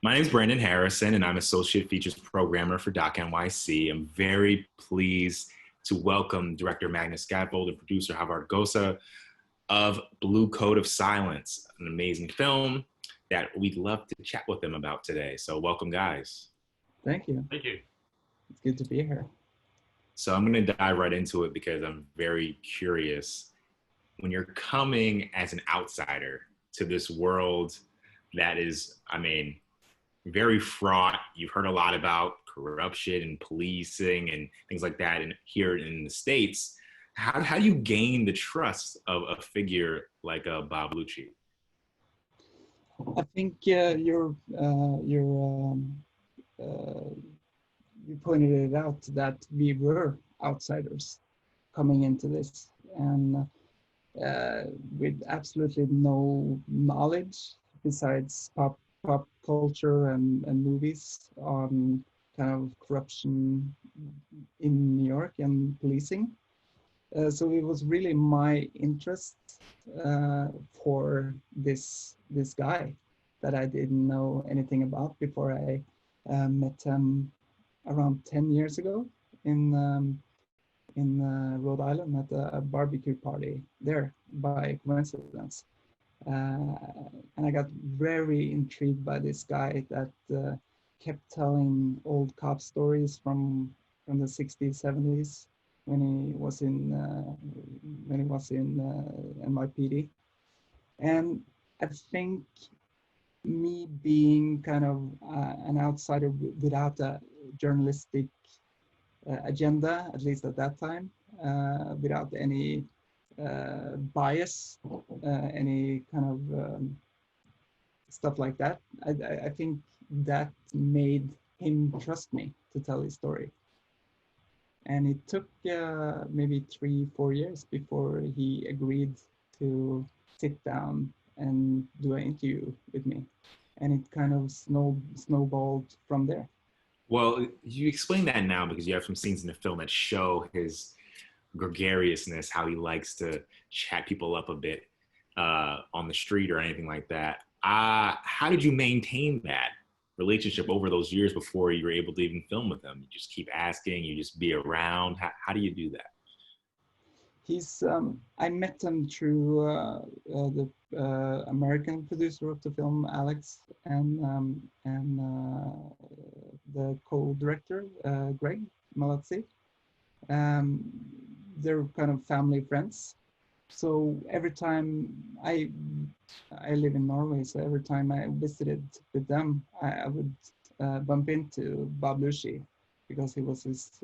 My name is Brandon Harrison, and I'm Associate Features Programmer for Doc NYC. I'm very pleased to welcome director Magnus Skatvold and producer Håvard Gossé of Blue Code of Silence, an amazing film that we'd love to chat with them about today. So welcome, guys. Thank you. Thank you. It's good to be here. So I'm going to dive right into it because I'm very curious. When you're coming as an outsider to this world that is, very fraught. You've heard a lot about corruption and policing and things like that. And here in the States, how do you gain the trust of a figure like Bob Lucci? I think you pointed it out that we were outsiders coming into this, and with absolutely no knowledge besides pop culture and movies on kind of corruption in New York and policing. So it was really my interest for this guy that I didn't know anything about before I met him around 10 years ago in Rhode Island at a barbecue party there by coincidence. And I got very intrigued by this guy that kept telling old cop stories from the 60s, 70s when he was in NYPD. And I think me being kind of an outsider without a journalistic agenda, at least at that time, without any bias, any kind of stuff like that. I think that made him trust me to tell his story. And it took maybe 3-4 years before he agreed to sit down and do an interview with me. And it kind of snowballed from there. Well, you explain that now because you have some scenes in the film that show his gregariousness, how he likes to chat people up a bit on the street or anything like that. How did you maintain that relationship over those years before you were able to even film with him? You just keep asking, you just be around. How do you do that? I met him through the American producer of the film, Alex, and the co-director, Greg Malazzi. They're kind of family friends. So every time I live in Norway, so every time I visited with them, I would bump into Bob Lucci because he was his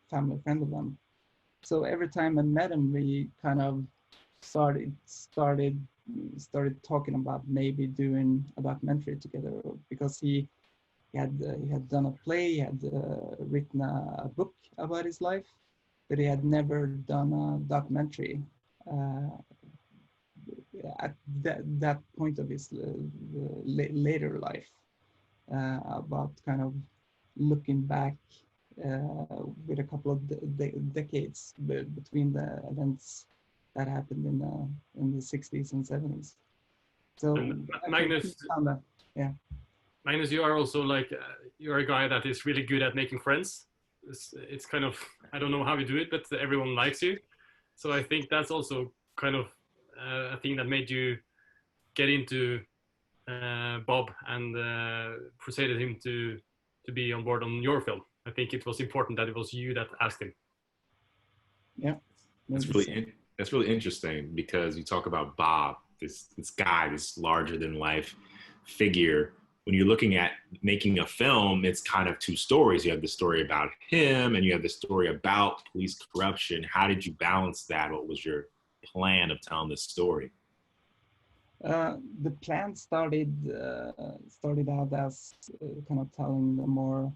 family friend of them. So every time I met him, we kind of started talking about maybe doing a documentary together because he had done a play, he had written a book about his life, but he had never done a documentary at that point of his later life about kind of looking back with a couple of decades between the events that happened in the 60s and 70s. So Magnus, Magnus, you are also like you're a guy that is really good at making friends. It's kind of, I don't know how you do it, but everyone likes you. So I think that's also kind of a thing that made you get into Bob and persuaded him to be on board on your film. I think it was important that it was you that asked him. Yeah, that's really interesting because you talk about Bob, this guy, this larger than life figure. When you're looking at making a film, it's kind of two stories. You have the story about him and you have the story about police corruption. How did you balance that? What was your plan of telling this story? The plan started out as kind of telling a more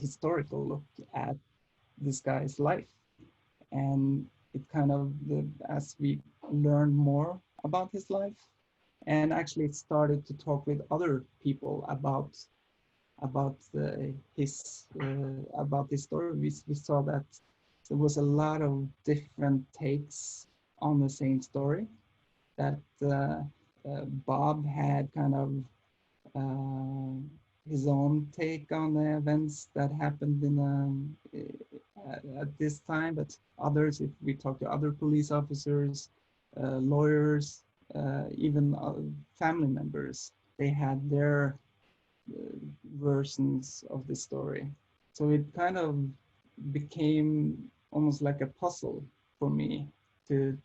historical look at this guy's life. And it kind of, as we learned more about his life, and actually started to talk with other people about his story, we saw that there was a lot of different takes on the same story, that Bob had kind of his own take on the events that happened at this time, but others, if we talk to other police officers, lawyers, even family members, they had their versions of the story. So it kind of became almost like a puzzle for me to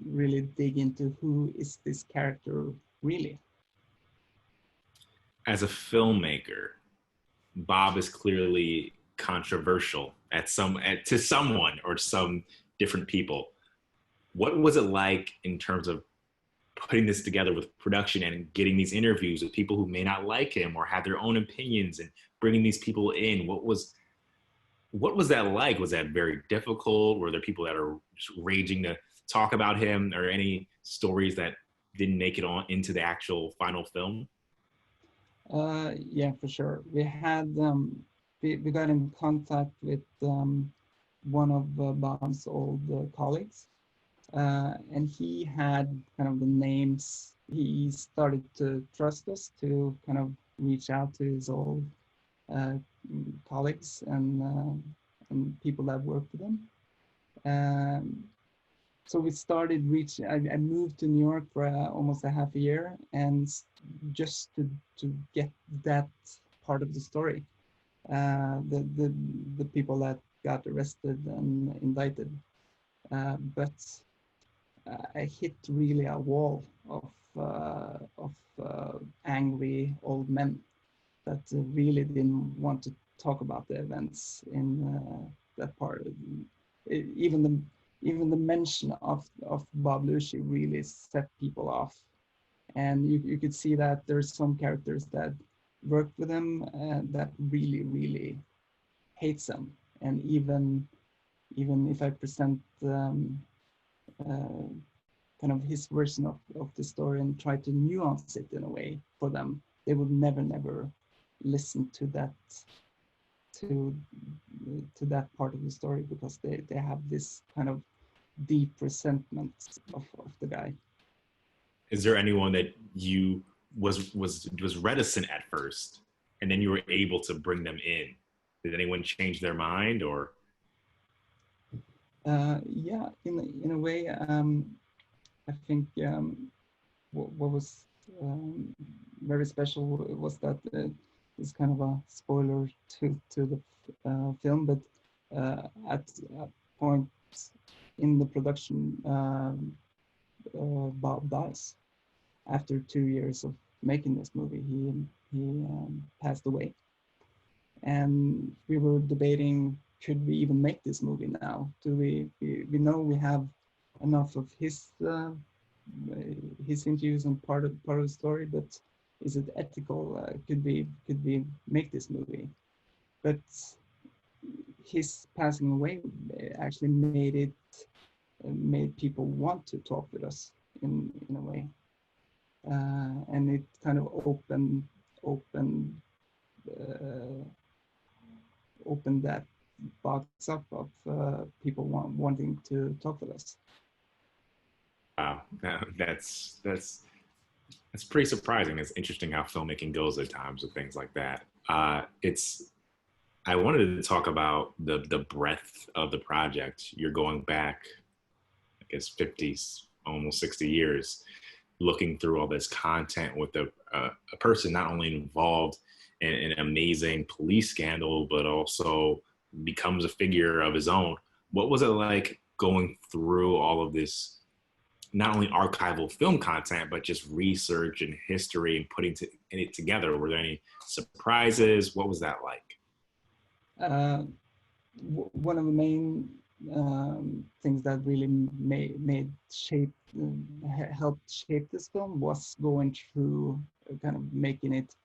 really dig into who is this character really. As a filmmaker, Bob is clearly controversial to someone or some different people. What was it like in terms of putting this together with production and getting these interviews with people who may not like him or have their own opinions and bringing these people in? What was that like? Was that very difficult? Were there people that are just raging to talk about him, or any stories that didn't make it on into the actual final film? Yeah, for sure. We had we got in contact with one of Bob's old colleagues, and he had kind of the names. He started to trust us to kind of reach out to his old colleagues and people that worked with him. So we started reaching. I moved to New York for almost a half a year, and just to get that part of the story, the people that got arrested and indicted, but I hit really a wall of angry old men that really didn't want to talk about the events in that part. Even the mention of Bob Lucy really set people off, and you could see that there's some characters that worked with him that really hates him, and even if I present kind of his version of the story and try to nuance it in a way for them, they would never listen to that part of the story, because they have this kind of deep resentment of the guy. Is there anyone that you was reticent at first, and then you were able to bring them in? Did anyone change their mind, or? Yeah, in a way, I think what was very special was that it's kind of a spoiler to the film, but at a point in the production, Bob dies. After 2 years of making this movie, he passed away, and we were debating, should we even make this movie now? Do we know we have enough of his interviews and part of the story, but is it ethical? Could we make this movie? But his passing away actually made people want to talk with us in a way, and it kind of opened that box up of people wanting to talk with us. Wow, that's pretty surprising. It's interesting how filmmaking goes at times with things like that. I wanted to talk about the breadth of the project. You're going back, I guess, 50s, almost 60 years, looking through all this content with a person not only involved in an amazing police scandal, but also becomes a figure of his own. What was it like going through all of this, not only archival film content, but just research and history and putting it together? Were there any surprises? What was that like? One of the main things that really helped shape this film was going through kind of making it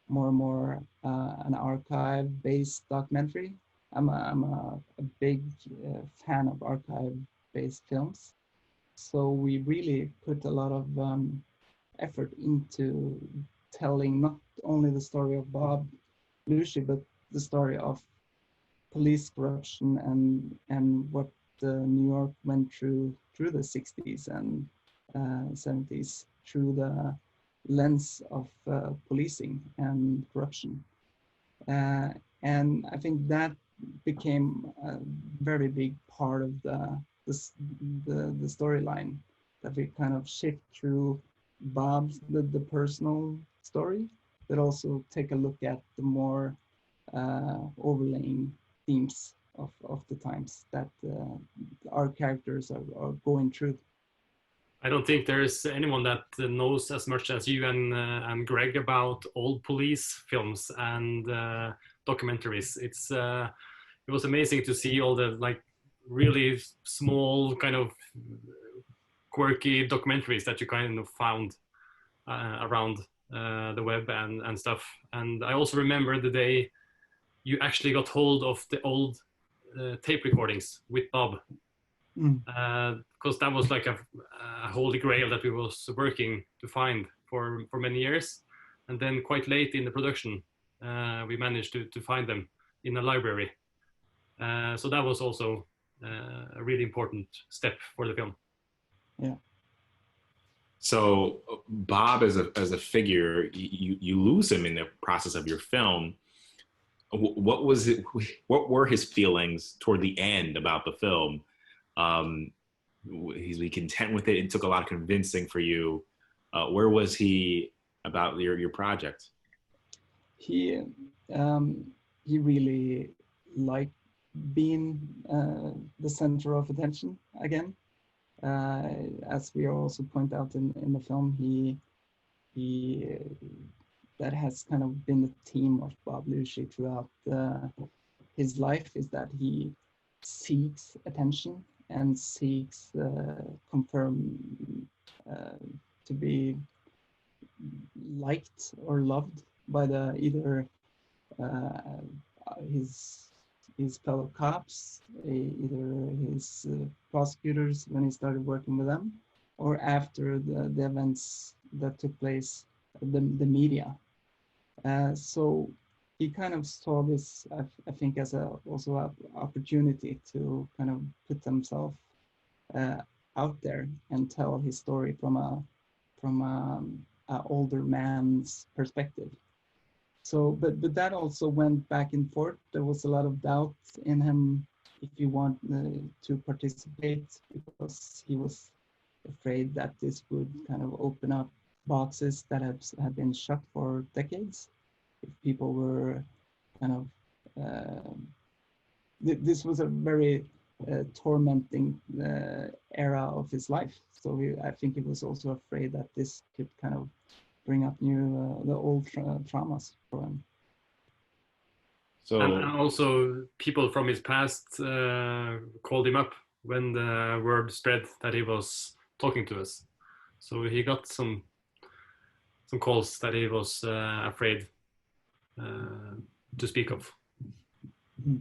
more and more an archive-based documentary. I'm a big fan of archive-based films, so we really put a lot of effort into telling not only the story of Bob Lucy, but the story of police corruption and what New York went through the 60s and 70s, through the lens of policing and corruption. And I think that became a very big part of the storyline, that we kind of shift through Bob's the personal story, but also take a look at the more overlaying themes of the times that our characters are going through. I don't think there's anyone that knows as much as you and Greg about old police films and documentaries. It was amazing to see all the like really small kind of quirky documentaries that you kind of found around the web and stuff. And I also remember the day you actually got hold of the old tape recordings with Bob. Because that was like a holy grail that we was working to find for many years, and then quite late in the production we managed to find them in a library, so that was also a really important step for the film. Yeah. So Bob as a figure, you lose him in the process of your film. What was it? What were his feelings toward the end about the film? He's be content with it. It took a lot of convincing for you. Where was he about your project? He really liked being the center of attention again. As we also point out in the film, he that has kind of been the theme of Bob Lushi throughout his life, is that he seeks attention and seeks confirm to be liked or loved by either his fellow cops, either his prosecutors when he started working with them, or after the events that took place, the media. So he kind of saw this, I think, as also an opportunity to kind of put himself out there and tell his story from an older man's perspective. So, but that also went back and forth. There was a lot of doubt in him if he wanted to participate, because he was afraid that this would kind of open up boxes that had been shut for decades. If people were kind of, this was a very tormenting era of his life. So I think he was also afraid that this could kind of bring up the old traumas for him. So, and also people from his past called him up when the word spread that he was talking to us. So he got some calls that he was afraid to speak of.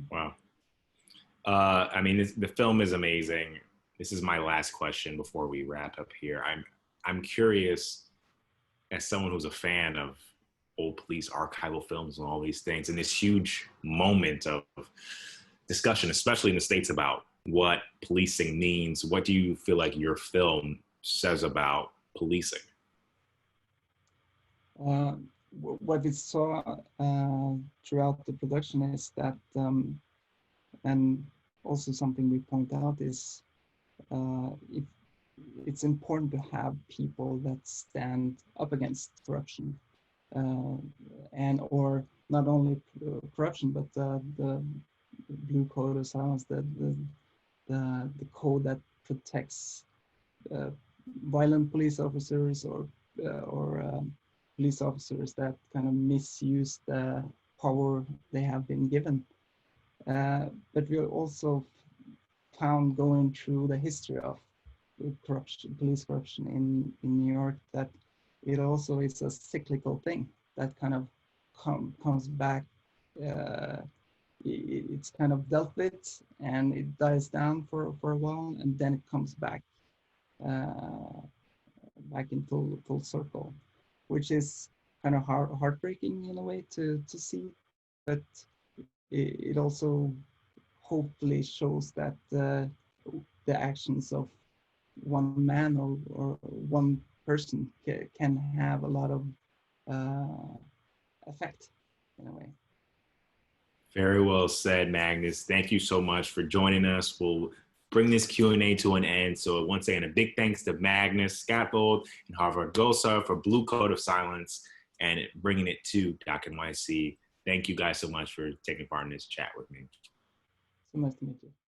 Wow. I mean, the film is amazing. This is my last question before we wrap up here. I'm curious, as someone who's a fan of old police archival films and all these things, and this huge moment of discussion, especially in the States, about what policing means, what do you feel like your film says about policing? What we saw throughout the production is that, and also something we point out is, it's important to have people that stand up against corruption, and or not only corruption, but the blue code of silence, the code that protects violent police officers or police officers that kind of misuse the power they have been given. But we also found, going through the history of corruption, police corruption in New York, that it also is a cyclical thing that kind of comes back. It's kind of dealt with and it dies down for a while, and then it comes back in full circle, which is kind of heartbreaking in a way to see, but it also hopefully shows that the actions of one man or one person can have a lot of effect in a way. Very well said, Magnus. Thank you so much for joining us. We'll bring this Q&A to an end. So once again, a big thanks to Magnus Skatvold and Håvard Gossé for Blue Code of Silence and bringing it to Doc NYC. Thank you guys so much for taking part in this chat with me. So nice to meet you.